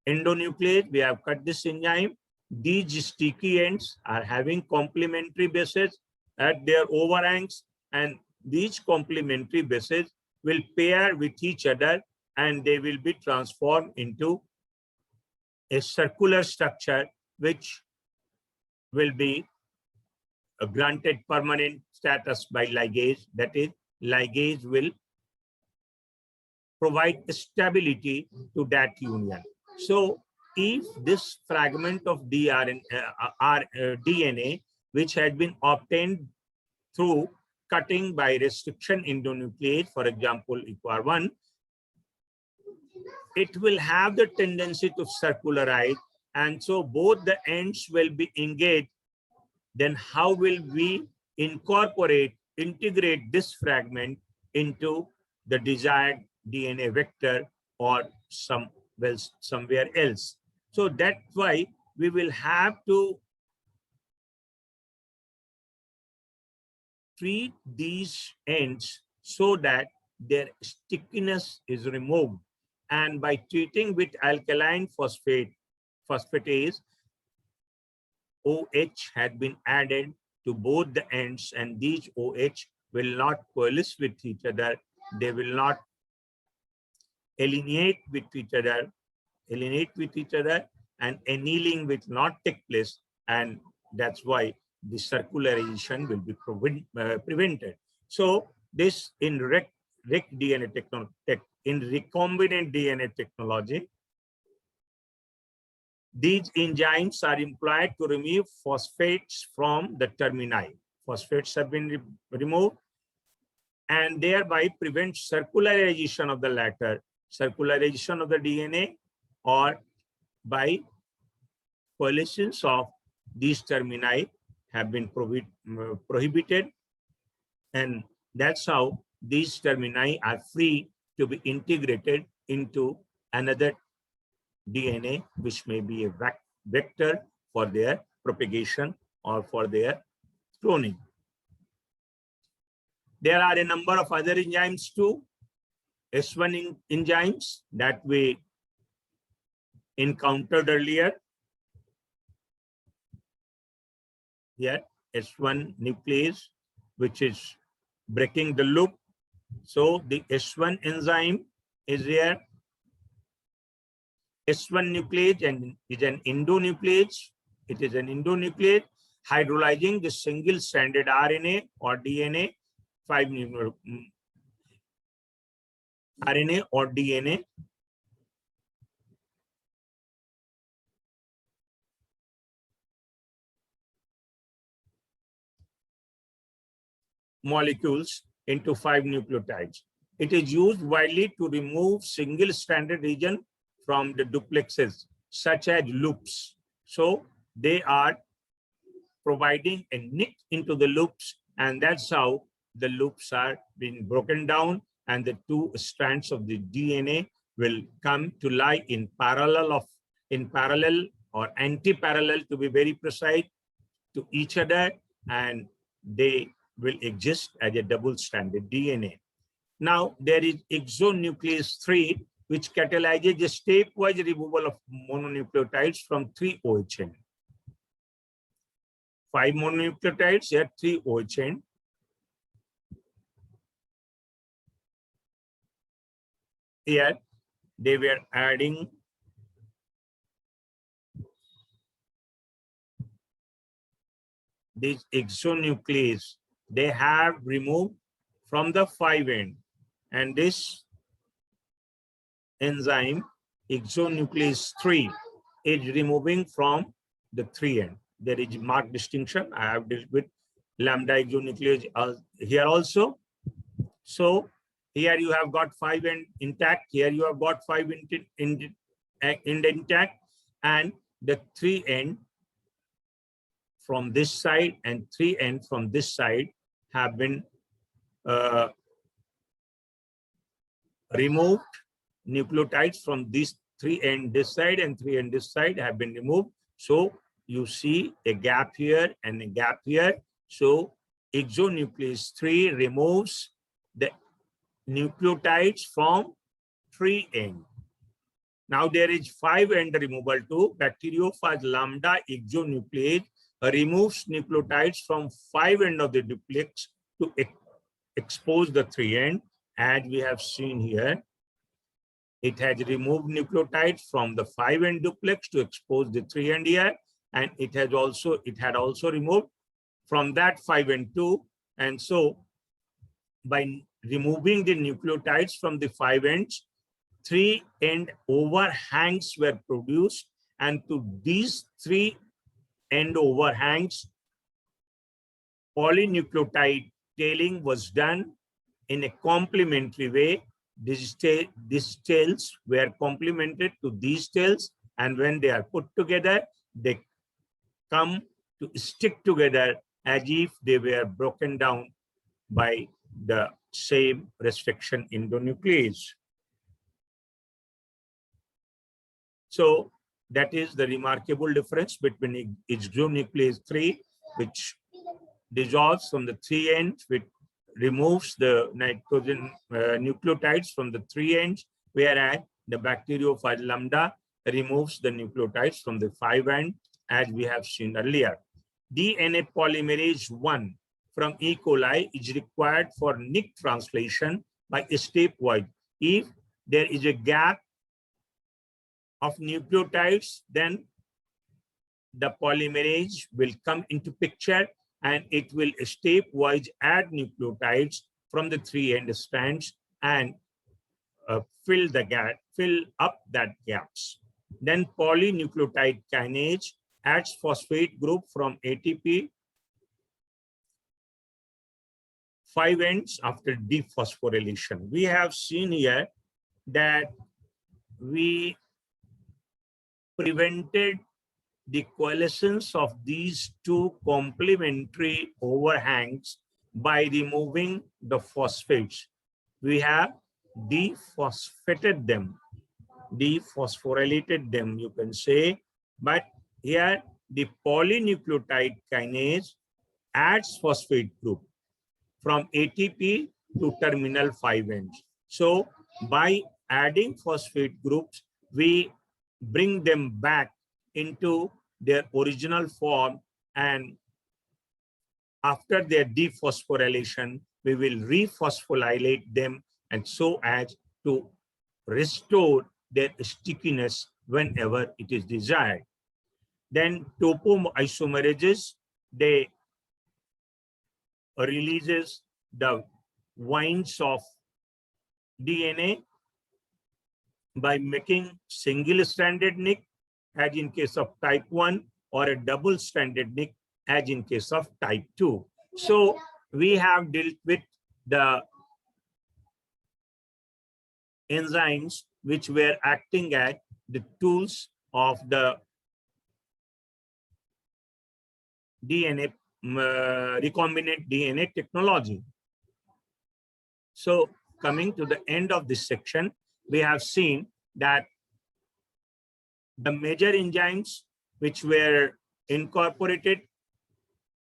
endonuclease. We have cut this enzyme. These sticky ends are having complementary bases at their overhangs, and these complementary bases will pair with each other and they will be transformed into a circular structure which will be granted permanent status by ligase. That is, ligase will provide stability to that union. So if this fragment of DNA, which had been obtained through cutting by restriction endonuclease, for example, EcoR1, it will have the tendency to circularize, and so both the ends will be engaged. Then how will we integrate this fragment into the desired DNA vector or somewhere else? So that's why we will have to treat these ends so that their stickiness is removed. And by treating with alkaline phosphatase, OH had been added to both the ends, and these OH will not coalesce with each other. They will not alienate with each other, and annealing will not take place. and that's why the circularization will be prevented. So this in recombinant DNA technology, these enzymes are employed to remove phosphates from the termini. Phosphates have been removed and thereby prevent circularization of the latter, circularization of the DNA, or by coalescence of these termini have been prohibited, and that's how these termini are free to be integrated into another DNA, which may be a vector for their propagation or for their cloning. There are a number of other enzymes too, S1 enzymes that we encountered earlier. Here, S1 nuclease, which is breaking the loop. So the S1 enzyme is here. S1 nuclease and is an endonuclease. It is an endonuclease hydrolyzing the single-stranded RNA or DNA, RNA or DNA molecules into 5 nucleotides. It is used widely to remove single-stranded region from the duplexes, such as loops. So they are providing a nick into the loops, and that's how the loops are being broken down, and the two strands of the DNA will come to lie in parallel or anti-parallel, to be very precise, to each other, and they will exist as a double-stranded DNA. Now, there is exonuclease 3, which catalyzes the stepwise removal of mononucleotides from 3-OH chain. 5 mononucleotides, here 3-OH chain. Here, they were adding this exonuclease. They have removed from the 5 end, and this enzyme exonuclease 3 is removing from the 3 end. There is marked distinction. I have dealt with lambda exonuclease here also. So here you have got 5 end intact. Here you have got 5 end intact, and the 3 end from this side and 3 end from this side have been removed. Nucleotides from these 3 end this side and 3 end this side have been removed. So you see a gap here and a gap here. So exonuclease 3 removes the nucleotides from 3 end. Now there is 5 end removal too. Bacteriophage lambda exonuclease removes nucleotides from 5 end of the duplex to expose the 3 end. As we have seen here, it has removed nucleotides from the 5 end duplex to expose the 3 end here, and it had also removed from that 5 end too. And so by removing the nucleotides from the 5 ends, 3 end overhangs were produced, and to these 3 end overhangs, polynucleotide tailing was done in a complementary way. These tails were complemented to these tails, and when they are put together, they come to stick together as if they were broken down by the same restriction endonuclease. So that is the remarkable difference between exonuclease 3, which dissolves from the 3 ends, which removes the nitrogen nucleotides from the 3 ends, whereas the bacteriophage lambda removes the nucleotides from the 5 end, as we have seen earlier. DNA polymerase 1 from E. coli is required for nick translation by stepwise. If there is a gap of nucleotides, then the polymerase will come into picture, and it will stepwise add nucleotides from the 3 end strands and fill up that gaps. Then polynucleotide kinase adds phosphate group from ATP 5 ends after dephosphorylation. We have seen here that we prevented the coalescence of these two complementary overhangs by removing the phosphates. We have dephosphorylated them, you can say, but here the polynucleotide kinase adds phosphate group from ATP to terminal 5 ends. So by adding phosphate groups, we bring them back into their original form, and after their dephosphorylation, we will rephosphorylate them, and so as to restore their stickiness whenever it is desired. Then topoisomerases, they releases the winds of DNA by making single-stranded nick, as in case of type 1, or a double-stranded nick, as in case of type 2. So we have dealt with the enzymes which were acting as the tools of the DNA, recombinant DNA technology. So coming to the end of this section, we have seen that the major enzymes which were incorporated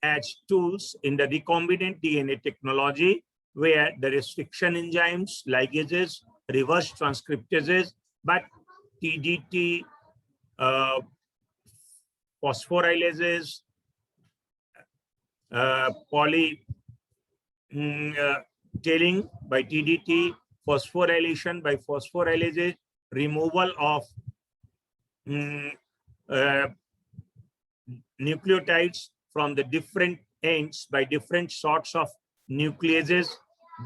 as tools in the recombinant DNA technology were the restriction enzymes, ligases, reverse transcriptases, but TDT, phosphorylases, tailing by TDT, phosphorylation by phosphorylases, removal of nucleotides from the different ends by different sorts of nucleases.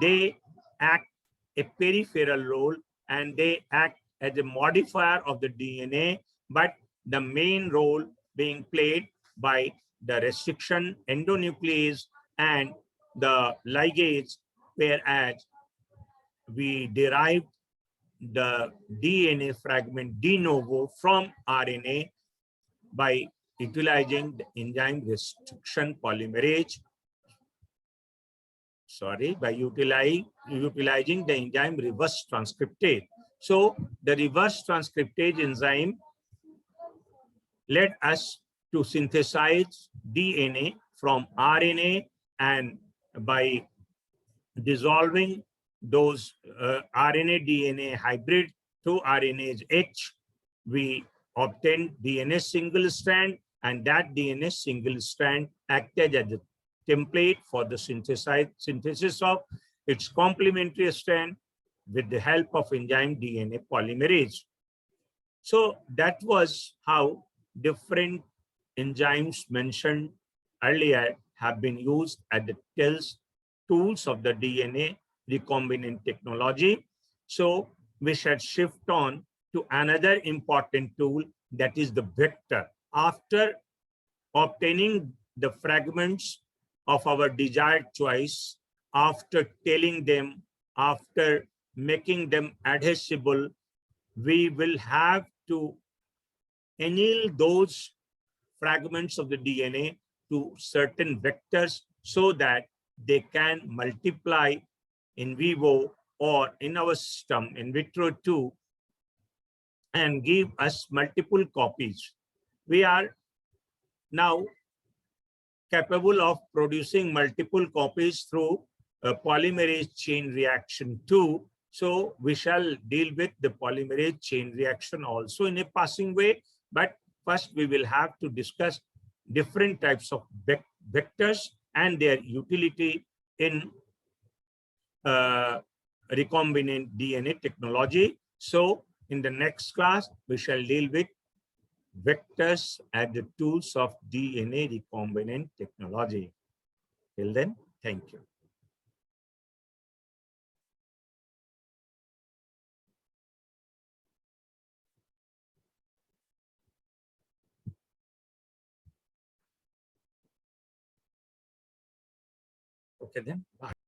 They act a peripheral role, and they act as a modifier of the DNA, but the main role being played by the restriction endonuclease and the ligase, whereas we derived the DNA fragment de novo from RNA by utilizing the enzyme restriction polymerase. By utilizing the enzyme reverse transcriptase. So the reverse transcriptase enzyme led us to synthesize DNA from RNA, and by dissolving those RNA DNA hybrid to RNase H, we obtained DNA single strand, and that DNA single strand acted as a template for the synthesis of its complementary strand with the help of enzyme DNA polymerase. So that was how different enzymes mentioned earlier have been used as the tools of the DNA recombinant technology. So we should shift on to another important tool, that is the vector. After obtaining the fragments of our desired choice, after tailing them, after making them adhesible, we will have to anneal those fragments of the DNA to certain vectors so that they can multiply in vivo or in our system, in vitro too, and give us multiple copies. We are now capable of producing multiple copies through a polymerase chain reaction too. So we shall deal with the polymerase chain reaction also in a passing way. But first we will have to discuss different types of vectors and their utility in recombinant DNA technology. So in the next class, we shall deal with vectors as the tools of DNA recombinant technology. Till then, thank you. Okay then. Bye.